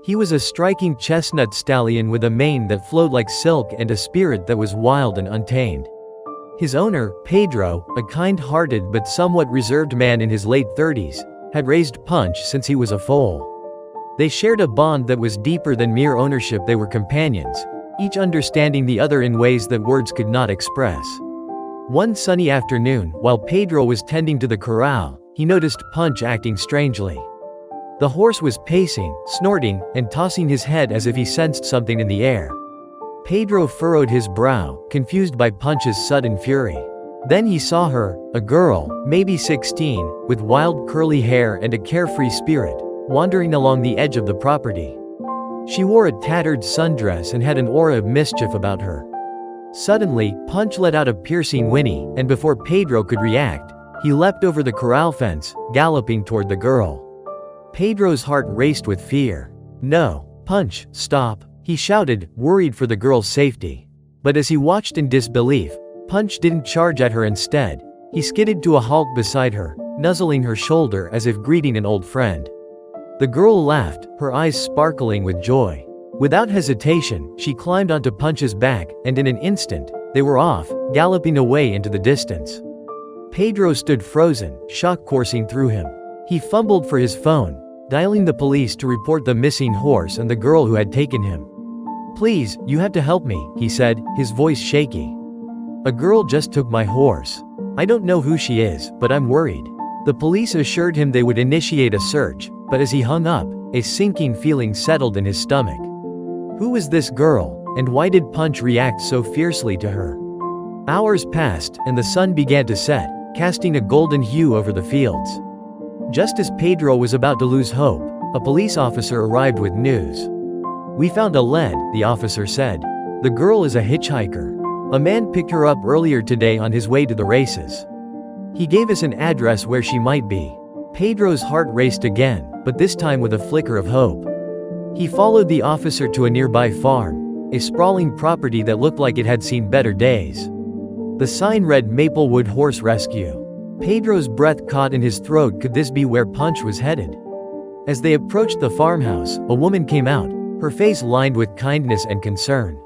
He was a striking chestnut stallion with a mane that flowed like silk and a spirit that was wild and untamed. His owner, Pedro, a kind-hearted but somewhat reserved man in his late 30s, had raised Punch since he was a foal. They shared a bond that was deeper than mere ownership. They were companions, each understanding the other in ways that words could not express. One sunny afternoon, while Pedro was tending to the corral, he noticed Punch acting strangely. The horse was pacing, snorting, and tossing his head as if he sensed something in the air. Pedro furrowed his brow, confused by Punch's sudden fury. Then he saw her, a girl, maybe 16, with wild curly hair and a carefree spirit, wandering along the edge of the property. She wore a tattered sundress and had an aura of mischief about her. Suddenly, Punch let out a piercing whinny, and before Pedro could react, he leapt over the corral fence, galloping toward the girl. Pedro's heart raced with fear. "No, Punch, stop," he shouted, worried for the girl's safety. But as he watched in disbelief, Punch didn't charge at her. Instead, he skidded to a halt beside her, nuzzling her shoulder as if greeting an old friend. The girl laughed, her eyes sparkling with joy. Without hesitation, she climbed onto Punch's back, and in an instant, they were off, galloping away into the distance. Pedro stood frozen, shock coursing through him. He fumbled for his phone, dialing the police to report the missing horse and the girl who had taken him. "Please, you have to help me," he said, his voice shaky. "A girl just took my horse. I don't know who she is, but I'm worried." The police assured him they would initiate a search, but as he hung up, a sinking feeling settled in his stomach. Who was this girl, and why did Punch react so fiercely to her? Hours passed, and the sun began to set, casting a golden hue over the fields. Just as Pedro was about to lose hope, a police officer arrived with news. "We found a lead," the officer said. "The girl is a hitchhiker. A man picked her up earlier today on his way to the races. He gave us an address where she might be." Pedro's heart raced again, but this time with a flicker of hope. He followed the officer to a nearby farm, a sprawling property that looked like it had seen better days. The sign read Maplewood Horse Rescue. Pedro's breath caught in his throat. Could this be where Punch was headed? As they approached the farmhouse, a woman came out, her face lined with kindness and concern.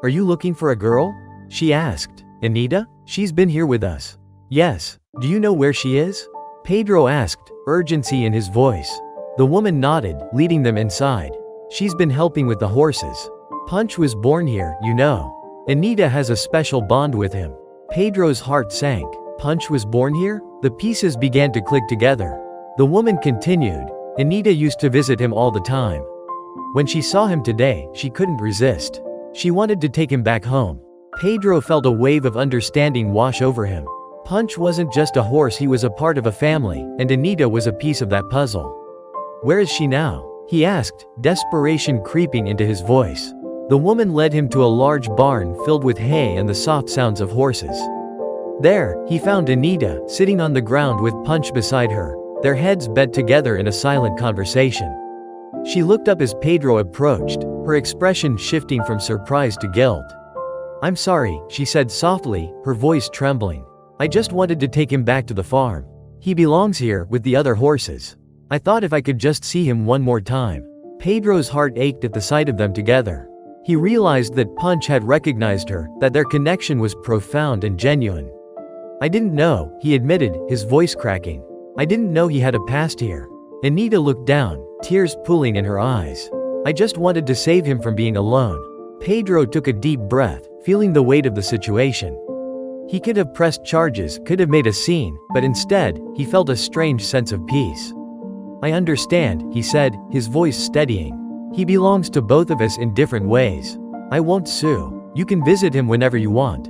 "Are you looking for a girl?" she asked. "Anita? She's been here with us." "Yes. Do you know where she is?" Pedro asked, urgency in his voice. The woman nodded, leading them inside. "She's been helping with the horses. Punch was born here, you know. Anita has a special bond with him." Pedro's heart sank. Punch was born here? The pieces began to click together. The woman continued. "Anita used to visit him all the time. When she saw him today, she couldn't resist. She wanted to take him back home." Pedro felt a wave of understanding wash over him. Punch wasn't just a horse, he was a part of a family, and Anita was a piece of that puzzle. "Where is she now?" he asked, desperation creeping into his voice. The woman led him to a large barn filled with hay and the soft sounds of horses. There, he found Anita, sitting on the ground with Punch beside her, their heads bent together in a silent conversation. She looked up as Pedro approached, her expression shifting from surprise to guilt. "I'm sorry," she said softly, her voice trembling. "I just wanted to take him back to the farm. He belongs here, with the other horses. I thought if I could just see him one more time." Pedro's heart ached at the sight of them together. He realized that Punch had recognized her, that their connection was profound and genuine. "I didn't know," he admitted, his voice cracking. "I didn't know he had a past here." Anita looked down, tears pooling in her eyes. "I just wanted to save him from being alone." Pedro took a deep breath, feeling the weight of the situation. He could have pressed charges, could have made a scene, but instead, he felt a strange sense of peace. "I understand," he said, his voice steadying. "He belongs to both of us in different ways. I won't sue. You can visit him whenever you want."